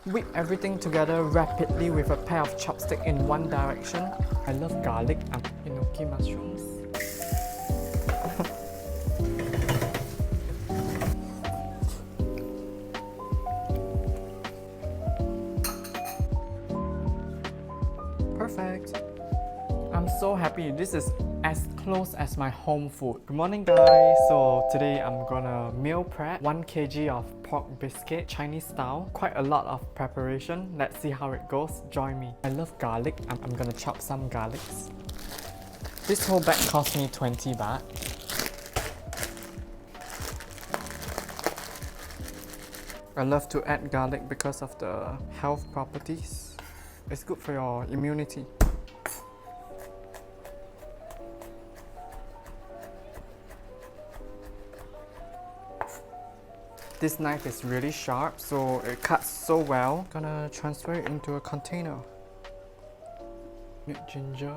Whip everything together rapidly with a pair of chopsticks in one direction. I love garlic and Enoki mushrooms. Perfect. I'm so happy. This is as close as my home food. Good morning guys. So today I'm gonna meal prep 1 kg of pork biscuit, Chinese style. Quite a lot of preparation. Let's see how it goes. Join me. I love garlic. I'm gonna chop some garlics. This whole bag cost me 20 baht. I love to add garlic because of the health properties. It's good for your immunity. This knife is really sharp, so it cuts so well. Gonna transfer it into a container. Need ginger.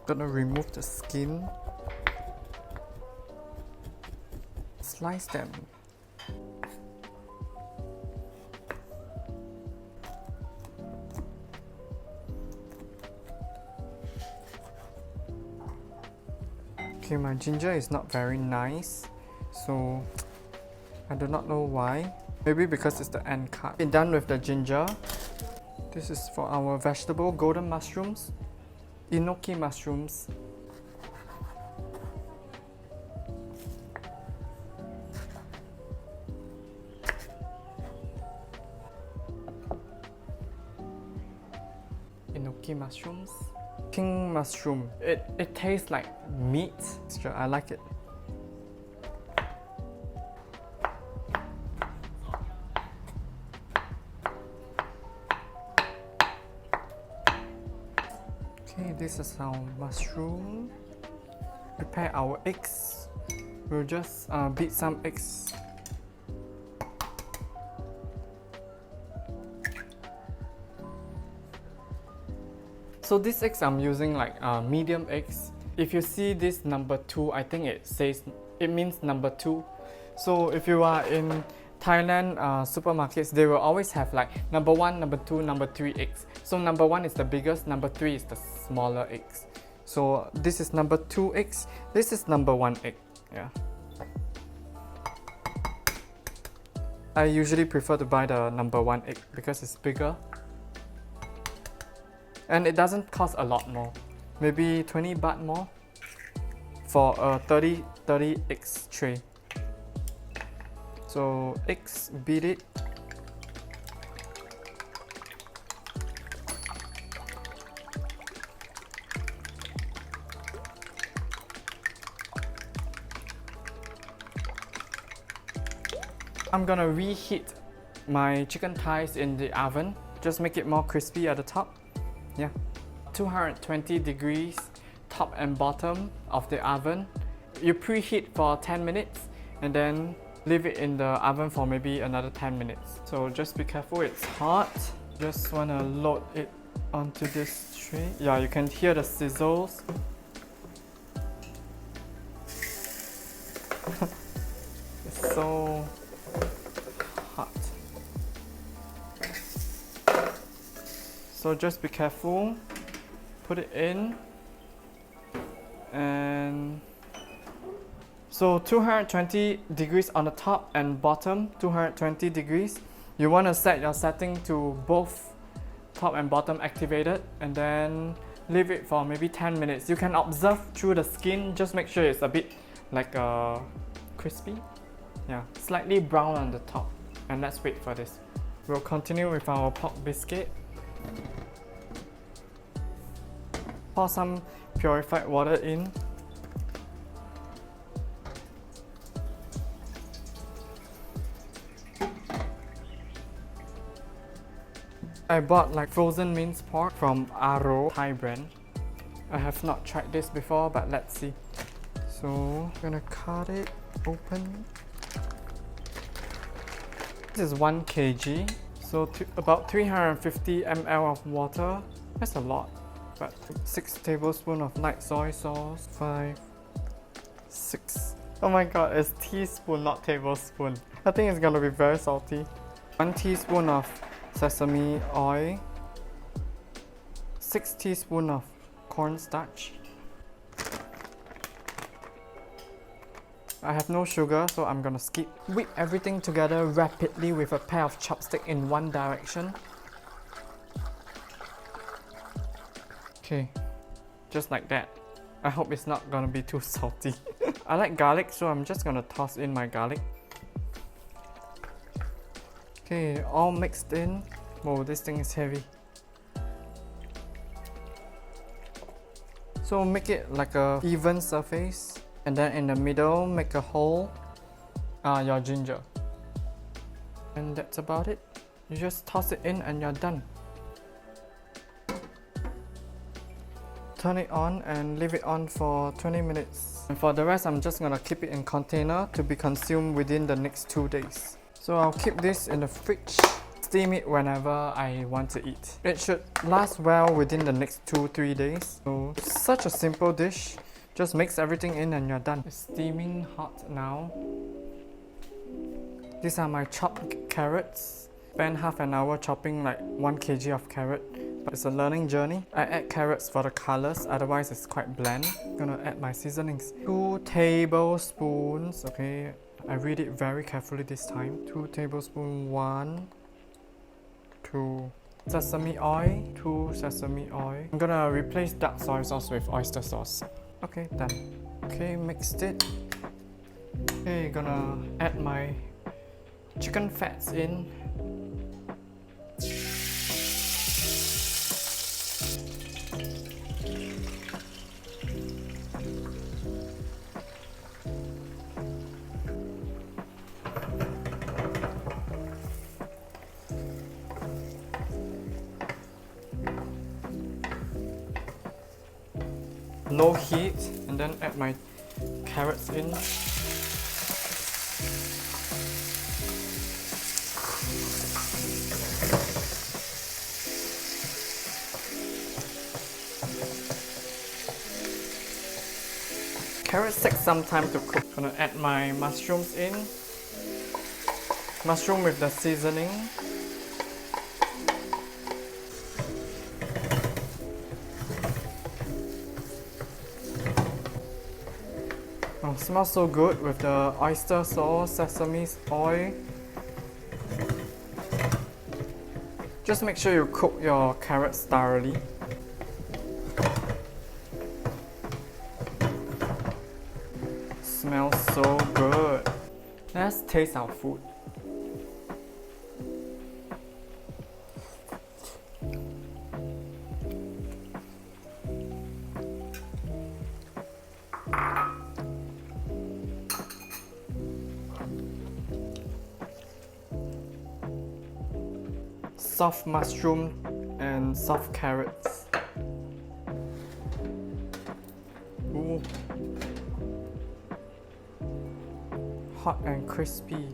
Gonna remove the skin. Slice them. Okay, my ginger is not very nice, so I do not know why. Maybe because it's the end cut. Been done with the ginger. This is for our vegetable golden mushrooms, Enoki mushrooms. Enoki mushrooms. King mushroom. It tastes like meat. Sure, I like it. Okay, this is our mushroom. Prepare our eggs. We'll just beat some eggs. So these eggs I'm using like medium eggs. If you see this number 2, I think it means number 2. So if you are in Thailand supermarkets, they will always have like number 1, number 2, number 3 eggs. So number 1 is the biggest, number 3 is the smaller eggs. So this is number 2 eggs, this is number 1 egg. Yeah. I usually prefer to buy the number 1 egg because it's bigger. And it doesn't cost a lot more. Maybe 20 baht more for a 30 eggs tray. So eggs, beat it. I'm gonna reheat my chicken thighs in the oven. Just make it more crispy at the top. Yeah, 220 degrees top and bottom of the oven. You preheat for 10 minutes and then leave it in the oven for maybe another 10 minutes. So just be careful, it's hot. Just wanna load it onto this tray. Yeah, you can hear the sizzles. It's so hot. So just be careful, put it in, and so 220 degrees on the top and bottom, 220 degrees. You want to set your setting to both top and bottom activated and then leave it for maybe 10 minutes. You can observe through the skin, just make sure it's a bit like crispy. Yeah, slightly brown on the top. And let's wait for this. We'll continue with our pork biscuit. Pour some purified water in. I bought like frozen minced pork from Aro Thai brand. I have not tried this before, but let's see. So I'm gonna cut it open. This is 1 kg, so about 350 ml of water. That's a lot, but 6 tablespoons of light soy sauce, 5, 6. Oh my god, it's teaspoon, not tablespoon. I think it's gonna be very salty. 1 teaspoon of sesame oil, 6 teaspoons of cornstarch. I have no sugar, so I'm gonna skip. Whip everything together rapidly with a pair of chopsticks in one direction. Okay, just like that. I hope it's not gonna be too salty. I like garlic, so I'm just gonna toss in my garlic. Okay, all mixed in. Whoa, this thing is heavy. So make it like a even surface, and then in the middle make a hole, your ginger. And that's about it. You just toss it in and you're done. Turn it on and leave it on for 20 minutes. And for the rest, I'm just gonna keep it in container to be consumed within the next 2 days. So I'll keep this in the fridge, steam it whenever I want to eat. It should last well within the next 2-3 days. So such a simple dish, just mix everything in and you're done. It's steaming hot now. These are my chopped carrots. Spent half an hour chopping like 1 kg of carrot. But it's a learning journey. I add carrots for the colors, otherwise it's quite bland. I'm gonna add my seasonings. 2 tablespoons, okay. I read it very carefully this time. 2 tablespoons, 1, 2. Sesame oil, 2 sesame oil. I'm gonna replace dark soy sauce with oyster sauce. Okay, done. Okay, mixed it. Okay, gonna add my chicken fats in. Low heat, and then add my carrots in. Carrots take some time to cook. I'm gonna add my mushrooms in. Mushroom with the seasoning. Oh, smells so good with the oyster sauce, sesame oil. Just make sure you cook your carrots thoroughly. Smells so good. Let's taste our food. Soft mushroom and soft carrots. Ooh. Hot and crispy.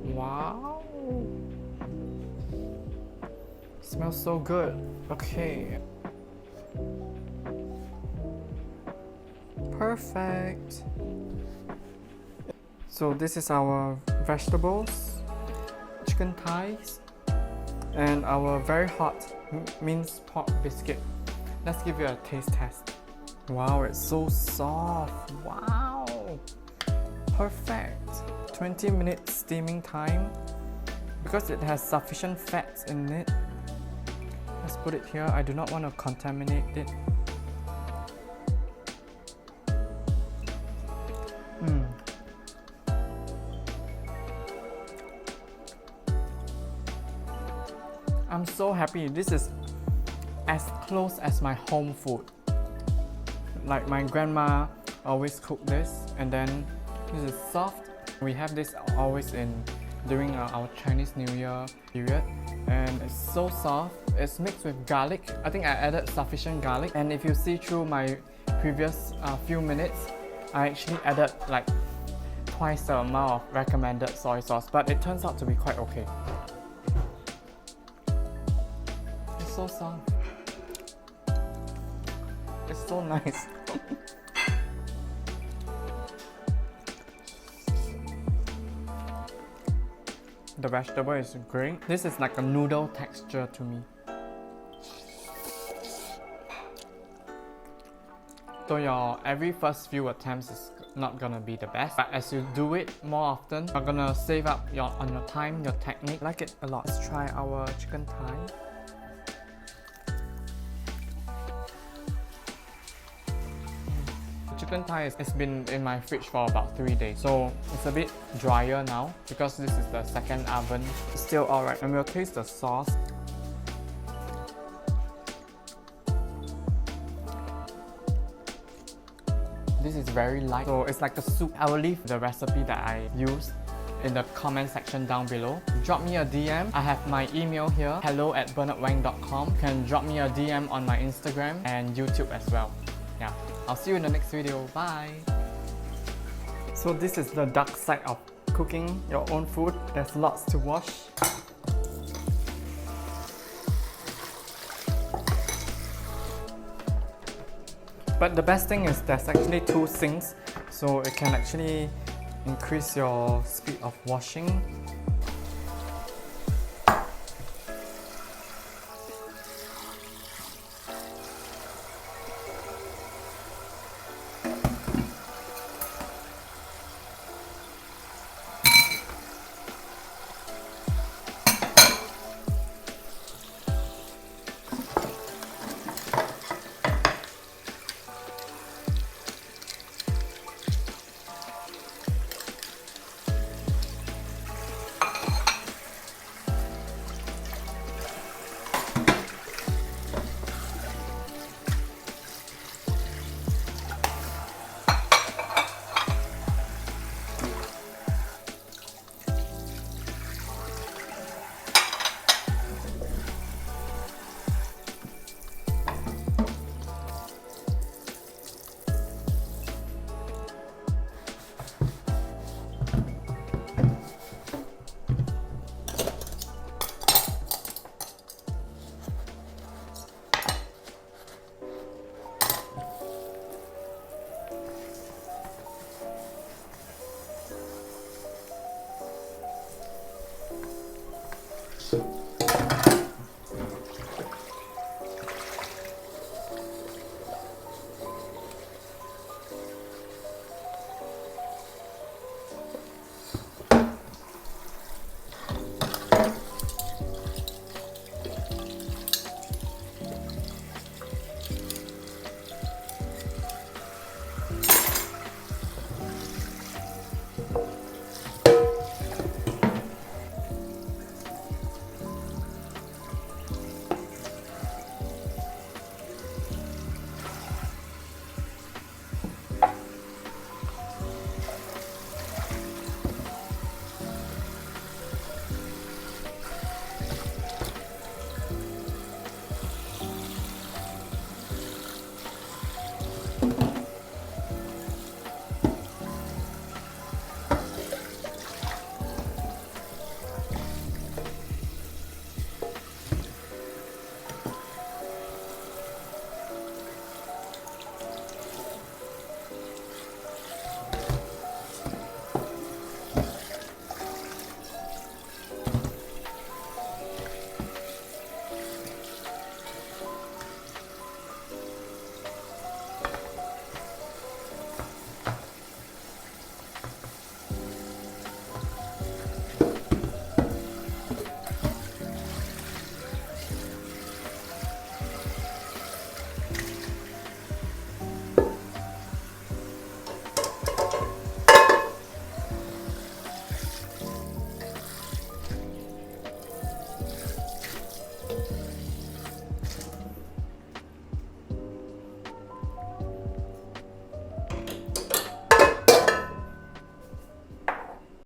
Wow. Smells so good. Okay. Perfect. So this is our vegetables, chicken thighs, and our very hot minced pork biscuit. Let's give it a taste test. Wow, it's so soft. Wow. Perfect. 20 minutes steaming time. Because it has sufficient fats in it. Let's put it here. I do not want to contaminate it. I'm so happy. This is as close as my home food. Like my grandma always cook this, and then this is soft. We have this always during our Chinese New Year period, and it's so soft. It's mixed with garlic. I think I added sufficient garlic, and if you see through my previous few minutes, I actually added like twice the amount of recommended soy sauce, but it turns out to be quite okay. It's so soft. It's so nice. The vegetable is great. This is like a noodle texture to me. So your every first few attempts is not gonna be the best, but as you do it more often, you're gonna save up on your time, your technique. I like it a lot. Let's try our chicken thigh. Chicken thigh has been in my fridge for about 3 days, so it's a bit drier now because this is the second oven. It's still alright, and we'll taste the sauce. This is very light, so it's like a soup. I will leave the recipe that I used in the comment section down below. Drop me a DM. I have my email here, hello@bernardwang.com. You can drop me a DM on my Instagram and YouTube as well. Yeah, I'll see you in the next video. Bye! So this is the dark side of cooking your own food. There's lots to wash. But the best thing is there's actually 2 sinks, so it can actually increase your speed of washing.